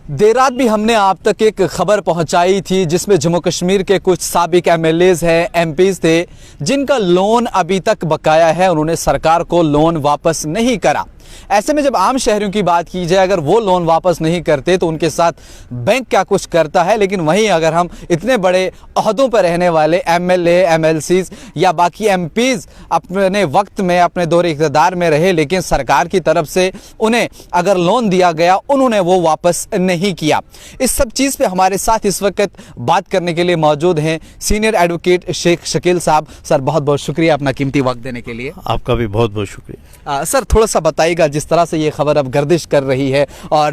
देर रात भी हमने आप तक एक खबर पहुंचाई थी जिसमें जम्मू कश्मीर के कुछ साबिक एमएलएज हैं, एमपीज थे, जिनका लोन अभी तक बकाया है। उन्होंने सरकार को लोन वापस नहीं करा। ऐसे में जब आम शहरियों की बात की जाए, अगर वो लोन वापस नहीं करते तो उनके साथ बैंक क्या कुछ करता है। लेकिन वहीं अगर हम इतने बड़े ओहदों पर रहने वाले एमएलए, एमएलसीज या बाकी एमपीज अपने वक्त में अपने दौरे इक़्तिदार में रहे, लेकिन सरकार की तरफ से उन्हें अगर लोन दिया गया उन्होंने वो वापस नहीं किया। इस सब चीज़ पे हमारे साथ इस वक्त बात करने के लिए मौजूद हैं सीनियर एडवोकेट शेख शकील साहब। सर, बहुत बहुत शुक्रिया अपना कीमती वक्त देने के लिए। आपका भी बहुत बहुत शुक्रिया। सर, थोड़ा सा बताइएगा, जिस तरह से ये खबर अब गर्दिश कर रही है और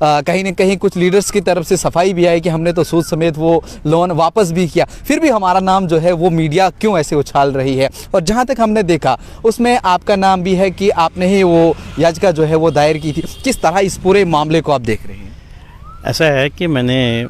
कहीं न कहीं कुछ लीडर्स की तरफ से सफाई भी आई कि हमने तो सूद समेत वो लोन वापस भी किया, फिर भी हमारा नाम जो है वो मीडिया क्यों ऐसे उछाल रही है? और जहां तक हमने देखा उसमें आपका नाम भी है कि आपने ही वो याचिका जो है वो दायर की थी। किस तरह इस पूरे मामले को आप देख रहे हैं? ऐसा है कि मैंने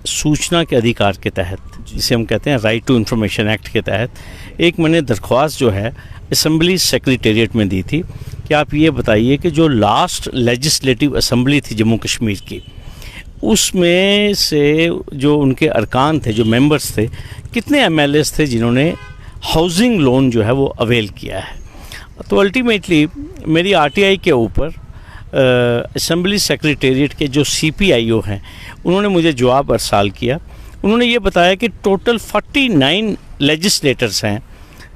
सूचना के अधिकार के तहत, जिसे हम कहते हैं राइट टू इन्फॉर्मेशन एक्ट के तहत, एक मैंने दरख्वास्त जो है असम्बली सेक्रेटेरिएट में दी थी कि आप ये बताइए कि जो लास्ट लेजिस्लेटिव असम्बली थी जम्मू कश्मीर की, उसमें से जो उनके अरकान थे, जो मेंबर्स थे, कितने एमएलएस थे जिन्होंने हाउसिंग लोन जो है वो अवेल किया है। तो अल्टीमेटली मेरी आरटीआई के ऊपर असम्बली सेक्रेटेरिएट के जो सीपीआईओ हैं उन्होंने मुझे जवाब अरसाल किया। उन्होंने ये बताया कि टोटल 49 लेजिस्लेटर्स हैं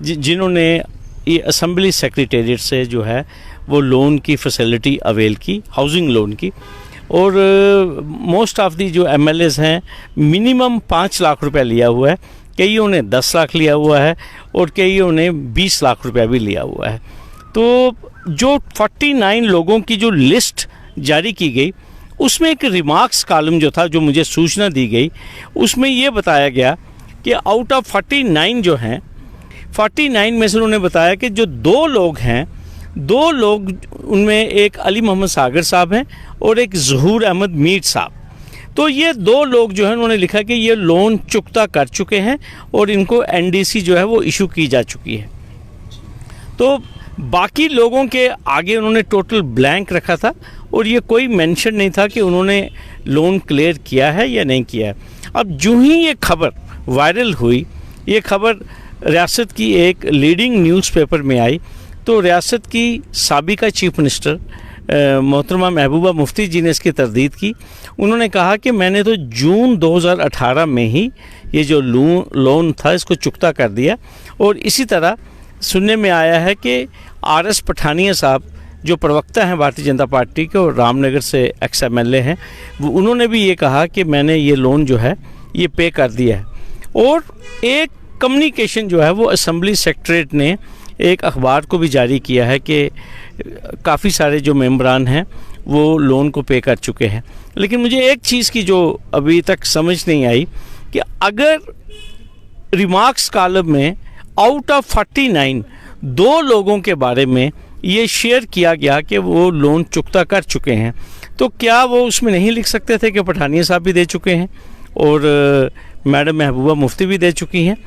जिन्होंने ये असम्बली सेक्रेटेरिएट से जो है वो लोन की फैसिलिटी अवेल की, हाउसिंग लोन की। और मोस्ट ऑफ दी जो एमएलएस हैं मिनिमम 5 लाख रुपए लिया हुआ है, कईयों ने 10 लाख लिया हुआ है और कईयों ने 20 लाख रुपया भी लिया हुआ है। तो जो 49 लोगों की जो लिस्ट जारी की गई उसमें एक रिमार्क्स कॉलम जो था, जो मुझे सूचना दी गई, उसमें ये बताया गया कि आउट ऑफ 49 जो हैं, 49 में से उन्होंने बताया कि जो 2 लोग हैं, 2 लोग उनमें एक अली मोहम्मद सागर साहब हैं और एक ज़हूर अहमद मीर साहब। तो ये 2 लोग जो हैं उन्होंने लिखा कि ये लोन चुकता कर चुके हैं और इनको एनडीसी जो है वो इशू की जा चुकी है। तो बाकी लोगों के आगे उन्होंने टोटल ब्लैंक रखा था और ये कोई मेंशन नहीं था कि उन्होंने लोन क्लियर किया है या नहीं किया है। अब जो ही ये खबर वायरल हुई, ये खबर रियासत की एक लीडिंग न्यूज़पेपर में आई, तो रियासत की साबिका चीफ मिनिस्टर मोहतरमा महबूबा मुफ्ती जी ने इसकी तरदीद की। उन्होंने कहा कि मैंने तो जून 2018 में ही ये जो लोन था इसको चुकता कर दिया। और इसी तरह सुनने में आया है कि आरएस पठानिया साहब जो प्रवक्ता हैं भारतीय जनता पार्टी के और रामनगर से एक्स एमएलए हैं, वो उन्होंने भी ये कहा कि मैंने ये लोन जो है ये पे कर दिया है। और एक कम्युनिकेशन जो है वो असम्बली सेक्रेटरीट ने एक अखबार को भी जारी किया है कि काफ़ी सारे जो मेंबरान हैं वो लोन को पे कर चुके हैं। लेकिन मुझे एक चीज़ की जो अभी तक समझ नहीं आई कि अगर रिमार्क्स कॉलम में आउट ऑफ 49 2 लोगों के बारे में ये शेयर किया गया कि वो लोन चुकता कर चुके हैं, तो क्या वो उसमें नहीं लिख सकते थे कि पठानिया साहब भी दे चुके हैं और मैडम महबूबा मुफ्ती भी दे चुकी हैं?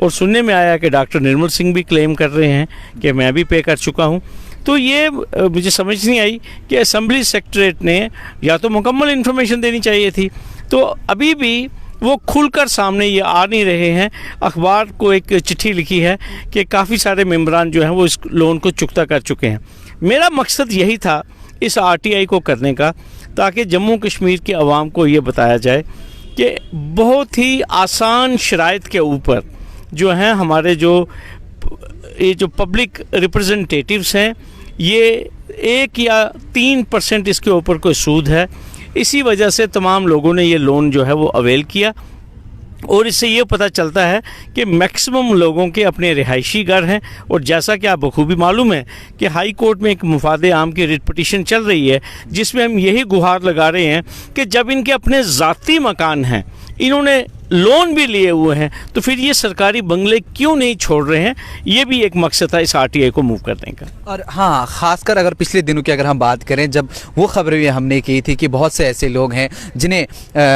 और सुनने में आया कि डॉक्टर निर्मल सिंह भी क्लेम कर रहे हैं कि मैं भी पे कर चुका हूं। तो ये मुझे समझ नहीं आई कि असम्बली सेक्रेटरीट ने या तो मुकम्मल इन्फॉर्मेशन देनी चाहिए थी। तो अभी भी वो खुलकर सामने ये आ नहीं रहे हैं। अखबार को एक चिट्ठी लिखी है कि काफ़ी सारे मेंबरान जो हैं वो इस लोन को चुकता कर चुके हैं। मेरा मकसद यही था इस आरटीआई को करने का, ताकि जम्मू कश्मीर के अवाम को ये बताया जाए कि बहुत ही आसान शराइत के ऊपर जो हैं हमारे ये जो पब्लिक रिप्रेजेंटेटिव्स हैं, ये 1 या 3% इसके ऊपर कोई सूद है। इसी वजह से तमाम लोगों ने ये लोन जो है वो अवेल किया। और इससे ये पता चलता है कि मैक्सिमम लोगों के अपने रिहायशी घर हैं। और जैसा कि आप बखूबी मालूम है कि हाई कोर्ट में एक मुफादे आम की रिट पिटीशन चल रही है, जिसमें हम यही गुहार लगा रहे हैं कि जब इनके अपने ज़ाती मकान हैं, इन्होंने लोन भी लिए हुए हैं, तो फिर ये सरकारी बंगले क्यों नहीं छोड़ रहे हैं? ये भी एक मकसद था इस आरटीआई को मूव करने का। और हाँ, खासकर अगर पिछले दिनों की अगर हम बात करें, जब वो खबर भी हमने की थी कि बहुत से ऐसे लोग हैं जिन्हें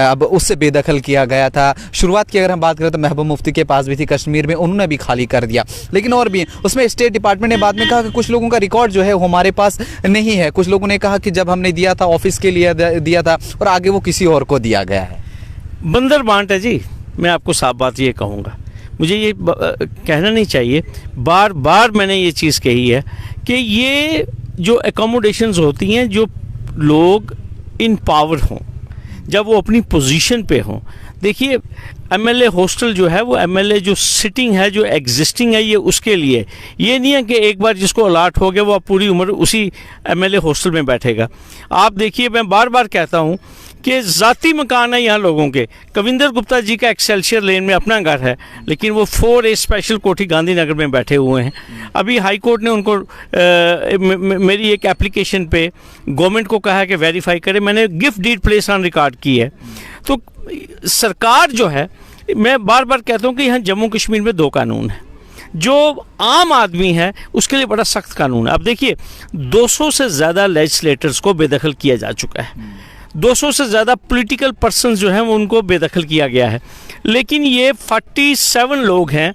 अब उससे बेदखल किया गया था। शुरुआत की अगर हम बात करें तो महबूब मुफ्ती के पास भी थी कश्मीर में, उन्होंने भी खाली कर दिया। लेकिन और भी उसमें स्टेट डिपार्टमेंट ने बाद में कहा कि कुछ लोगों का रिकॉर्ड जो है वो हमारे पास नहीं है। कुछ लोगों ने कहा कि जब हमने दिया था ऑफिस के लिए दिया था और आगे वो किसी और को दिया गया है। बंदर बांट है जी। मैं आपको साफ बात ये कहूँगा, मुझे ये कहना नहीं चाहिए, बार बार मैंने ये चीज़ कही है कि ये जो एकोमोडेशंस होती हैं, जो लोग इन पावर हों, जब वो अपनी पोजीशन पे हों। देखिए, एमएलए हॉस्टल जो है वो एमएलए जो सिटिंग है, जो एग्जिस्टिंग है, ये उसके लिए। ये नहीं है कि एक बार जिसको अलाट हो गया वो पूरी उम्र उसी एमएलए हॉस्टल में बैठेगा। आप देखिए, मैं बार बार कहता हूँ कि ज़ाती मकान है यहाँ लोगों के। कविंदर गुप्ता जी का एक्सेल्शियर लेन में अपना घर है, लेकिन वो 4A स्पेशल कोठी गांधीनगर में बैठे हुए हैं। अभी हाई कोर्ट ने उनको मेरी एक एप्लीकेशन पे गवर्नमेंट को कहा है कि वेरीफाई करे। मैंने gift deed place on record की है। तो सरकार जो है, मैं बार बार कहता हूँ कि यहाँ जम्मू कश्मीर में 2 कानून हैं। जो आम आदमी है उसके लिए बड़ा सख्त कानून है। अब देखिए, 200 से ज़्यादा लेजिस्लेटर्स को बेदखल किया जा चुका है। 200 से ज़्यादा पॉलिटिकल पर्सन्स जो हैं वो उनको बेदखल किया गया है। लेकिन ये 47 लोग हैं,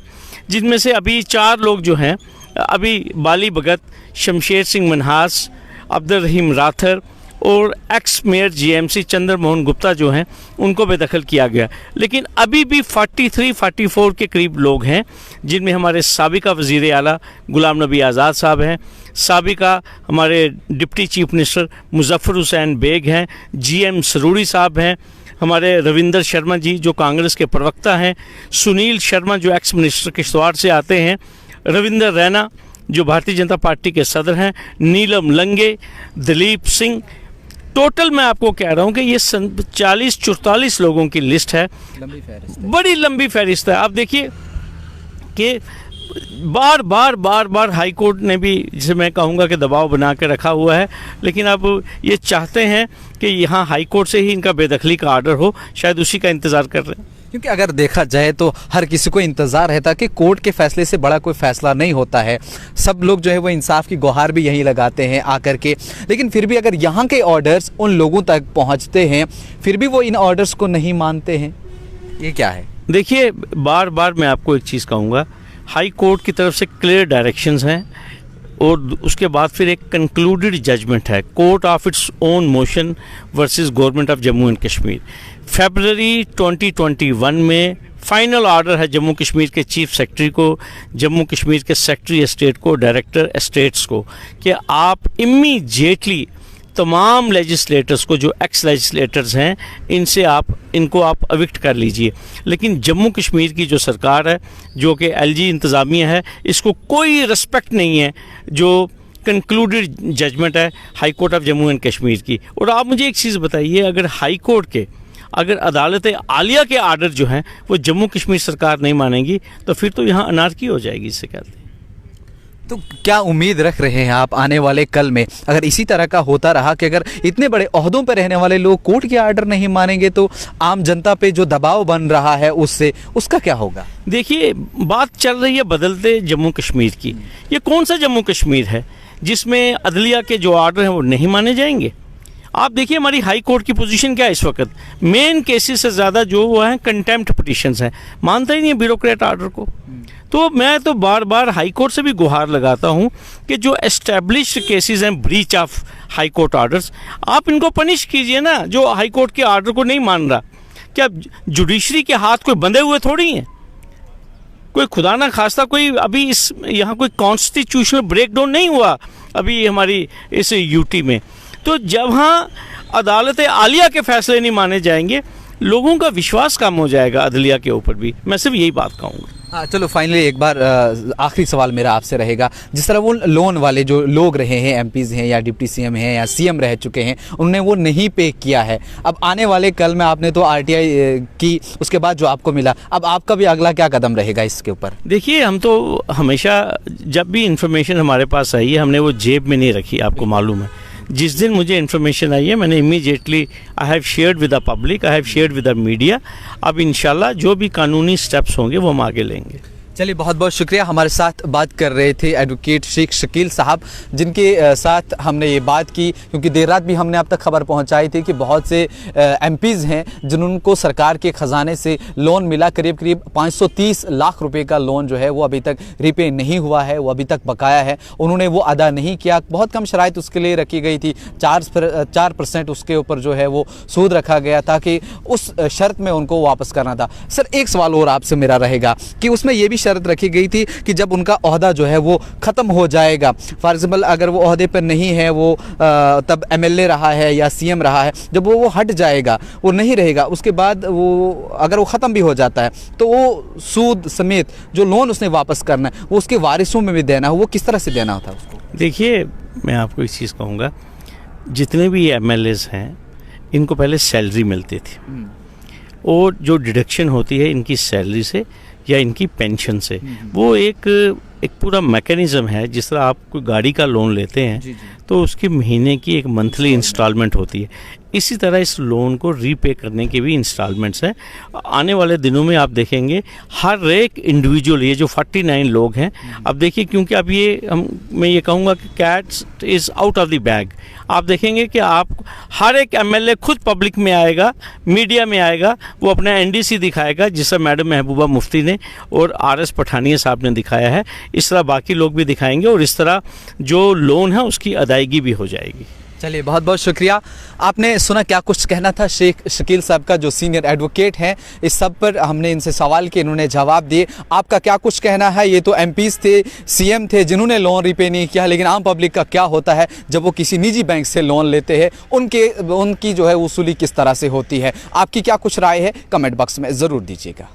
जिनमें से अभी 4 लोग जो हैं, अभी बाली भगत, शमशेर सिंह मनहास, अब्दुल रहीम राथर और x mayor GMC Chandra Mohan Gupta जो हैं उनको बेदखल किया गया। लेकिन अभी भी 43-44 के करीब लोग हैं, जिनमें हमारे साबिका वज़ीर आला गुलाम नबी आज़ाद साहब हैं, साबिका हमारे deputy chief minister Muzaffar Hussain Baig हैं, GM सरूरी साहब हैं, हमारे रविंदर शर्मा जी जो कांग्रेस के प्रवक्ता हैं, सुनील शर्मा जो एक्स मिनिस्टर किश्तवाड़ से आते हैं, रविंदर रैना जो भारतीय जनता पार्टी के सदर हैं, नीलम लंगे, दिलीप सिंह। टोटल मैं आपको कह रहा हूँ कि ये 40-44 लोगों की लिस्ट है। बड़ी लंबी फहरिस्त है। आप देखिए कि बार बार हाई कोर्ट ने भी, जिसे मैं कहूँगा कि दबाव बना के रखा हुआ है, लेकिन अब ये चाहते हैं कि यहाँ हाई कोर्ट से ही इनका बेदखली का आर्डर हो, शायद उसी का इंतज़ार कर रहे हैं। क्योंकि अगर देखा जाए तो हर किसी को इंतज़ार रहता कि कोर्ट के फैसले से बड़ा कोई फैसला नहीं होता है। सब लोग जो है वो इंसाफ की गुहार भी यहीं लगाते हैं आकर के। लेकिन फिर भी अगर यहाँ के ऑर्डर्स उन लोगों तक पहुँचते हैं, फिर भी वो इन ऑर्डर्स को नहीं मानते हैं। ये क्या है? देखिए, बार बार मैं आपको एक चीज़ कहूँगा, हाई कोर्ट की तरफ से क्लियर डायरेक्शंस हैं और उसके बाद फिर एक कंक्लूडेड जजमेंट है, court of its own motion versus government of Jammu and Kashmir. फरवरी 2021 में फाइनल ऑर्डर है जम्मू कश्मीर के चीफ सेक्रेटरी को, जम्मू कश्मीर के सेक्रेटरी स्टेट को, डायरेक्टर स्टेट्स को, कि आप इमीडिएटली तमाम लेजिस्लेटर्स को, जो एक्स लेजिस्लेटर्स हैं, इनको आप अविक्ट कर लीजिए। लेकिन जम्मू कश्मीर की जो सरकार है, जो कि LG इंतज़ामिया है, इसको कोई रिस्पेक्ट नहीं है जो कंक्लूडेड जजमेंट है high court of Jammu and Kashmir की। और आप मुझे एक चीज़ बताइए, अगर हाई कोर्ट के, अगर अदालत आलिया के आर्डर जो हैं वो जम्मू कश्मीर सरकार नहीं मानेगी, तो फिर तो यहाँ अनारकी हो जाएगी। इससे कहते हैं। तो क्या उम्मीद रख रहे हैं आप आने वाले कल में, अगर इसी तरह का होता रहा कि अगर इतने बड़े ओहदों पर रहने वाले लोग कोर्ट के आर्डर नहीं मानेंगे, तो आम जनता पे जो दबाव बन रहा है उसका क्या होगा? देखिए, बात चल रही है बदलते जम्मू कश्मीर की। ये कौन सा जम्मू कश्मीर है जिसमें अदलिया के जो आर्डर हैं वो नहीं माने जाएंगे? आप देखिए हमारी हाई कोर्ट की पोजीशन क्या है इस वक्त। मेन केसेस से ज़्यादा जो वो हैं कंटेम्प्ट पिटिशंस हैं, मानता ही नहीं है ब्यूरोक्रेट आर्डर को। तो मैं तो बार बार हाई कोर्ट से भी गुहार लगाता हूं कि जो एस्टेब्लिश्ड केसेस हैं breach of high court orders, आप इनको पनिश कीजिए ना। जो हाई कोर्ट के आर्डर को नहीं मान रहा, क्या जुडिशरी के हाथ कोई बंधे हुए थोड़ी हैं? कोई खुदा ना खास्ता कोई अभी यहाँ कोई कॉन्स्टिट्यूशनल ब्रेकडाउन नहीं हुआ अभी हमारी इस यूटी में। तो जब हाँ अदालत आलिया के फैसले नहीं माने जाएंगे, लोगों का विश्वास कम हो जाएगा अदलिया के ऊपर भी। मैं सिर्फ यही बात कहूँगा। चलो फाइनली एक बार आखिरी सवाल मेरा आपसे रहेगा, जिस तरह वो लोन वाले जो लोग रहे हैं, MPs हैं या डिप्टी CM हैं या CM रह चुके हैं, उन्होंने वो नहीं पे किया है। अब आने वाले कल में आपने तो RTI की, उसके बाद जो आपको मिला, अब आपका भी अगला क्या कदम रहेगा इसके ऊपर? देखिए, हम तो हमेशा जब भी इंफॉर्मेशन हमारे पास आई है, हमने वो जेब में नहीं रखी। आपको मालूम है, जिस दिन मुझे इन्फॉर्मेशन आई है मैंने immediately I have shared with the public, I have shared with the media. अब इंशाल्लाह जो भी कानूनी स्टेप्स होंगे वो हम आगे लेंगे। चलिए, बहुत बहुत शुक्रिया। हमारे साथ बात कर रहे थे एडवोकेट शेख शकील साहब, जिनके साथ हमने ये बात की क्योंकि देर रात भी हमने अब तक खबर पहुंचाई थी कि बहुत से एमपीज़ हैं जिनको सरकार के ख़जाने से लोन मिला। करीब करीब 530 लाख रुपए का लोन जो है वो अभी तक रिपे नहीं हुआ है, वो अभी तक बकाया है, उन्होंने वो अदा नहीं किया। बहुत कम शराइत उसके लिए रखी गई थी, 4% उसके ऊपर जो है वो सूद रखा गया ताकि उस शर्त में उनको वापस करना था। सर, एक सवाल और आपसे मेरा रहेगा कि उसमें ये भी शर्त रखी गई थी कि जब उनका ओहदा जो है वो ख़त्म हो जाएगा, फॉर एग्जाम्पल अगर वो ओहदे पर नहीं है, वो तब एमएलए रहा है या सीएम रहा है, जब वो हट जाएगा, वो नहीं रहेगा, उसके बाद वो अगर वो ख़त्म भी हो जाता है तो वो सूद समेत जो लोन उसने वापस करना है वो उसके वारिसों में भी देना है, वो किस तरह से देना होता है उसको? देखिए, मैं आपको एक चीज़ कहूँगा, जितने भी एमएलएज हैं इनको पहले सैलरी मिलती थी और जो डिडक्शन होती है इनकी सैलरी से या इनकी पेंशन से, वो एक पूरा मैकेनिज़्म है। जिस तरह आप कोई गाड़ी का लोन लेते हैं तो उसकी महीने की एक मंथली इंस्टॉलमेंट होती है, इसी तरह इस लोन को रीपे करने के भी इंस्टॉलमेंट्स हैं। आने वाले दिनों में आप देखेंगे हर एक इंडिविजुअल, ये जो 49 लोग हैं, अब देखिए क्योंकि अब मैं ये कहूँगा कि cats is out of the bag. आप देखेंगे कि आप हर एक एमएलए खुद पब्लिक में आएगा, मीडिया में आएगा, वो अपना एनडीसी दिखाएगा जिससे मैडम महबूबा मुफ्ती ने और आरएस पठानिया साहब ने दिखाया है, इस तरह बाकी लोग भी दिखाएंगे और इस तरह जो लोन है उसकी अदायगी भी हो जाएगी। चलिए, बहुत बहुत शुक्रिया। आपने सुना क्या कुछ कहना था शेख शकील साहब का, जो सीनियर एडवोकेट हैं। इस सब पर हमने इनसे सवाल किए, इन्होंने जवाब दिए। आपका क्या कुछ कहना है? ये तो एमपीज़ थे, सीएम थे जिन्होंने लोन रिपे नहीं किया, लेकिन आम पब्लिक का क्या होता है जब वो किसी निजी बैंक से लोन लेते हैं, उनकी जो है वसूली किस तरह से होती है? आपकी क्या कुछ राय है? कमेंट बॉक्स में ज़रूर दीजिएगा।